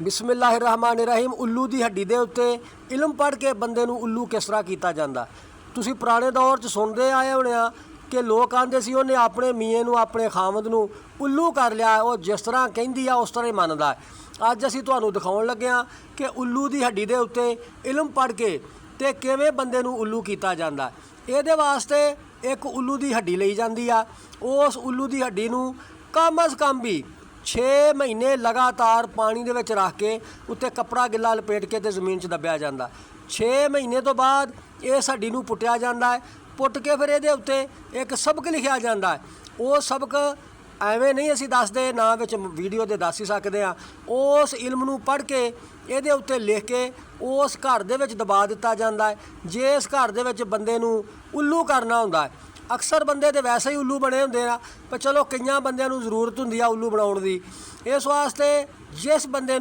बिस्मिल्लाहिर्रहमानिर्रहीम। उल्लू की हड्डी के उत्ते इलम पढ़ के बंदे नूं उल्लू किस तरह किया जाता। तुसीं पुराने दौर च सुनते आए होने आ कि लोग आंदे सी उन्हें अपने मीए नूं अपने खामद नूं उल्लू कर लिया, वो जिस तरह कहंदी आ उस तरह ही मनदा है। अज असीं तुहानूं दिखाउण लगे हां कि उल्लू की हड्डी के उत्ते इलम पढ़ के ते किवें बंदे नूं उल्लू किया जाता है। इहदे वास्ते एक उल्लू की हड्डी लई जाती आ। उस उल्लू की हड्डी नूं कम अज़ कम भी 6 महीने लगातार पानी दे विच रख के उत्ते कपड़ा गिला लपेट के ते जमीन च दबिया जाता। 6 महीने तो बाद इस हड्डी नूं पुट्टिया जाता है। पुट के फिर ये उत्ते एक सबक लिखिया जाता है। वो सबक एवें नहीं असीं दसदे, ना विच वीडियो दे दस ही सकदे आ। उस इल्म नूं पढ़ के ये उत्ते लिख के उस घर दे विच दबा दिता जाता है। जे इस घर दे विच बंदे नूं उल्लू करना हुंदा है, अक्सर बंदे तो वैसे ही उल्लू बने होंदे आ, पर चलो कई बंदियां नूं जरूरत हुंदी आ उल्लू बनाउण दी। इस वास्ते जिस बंदे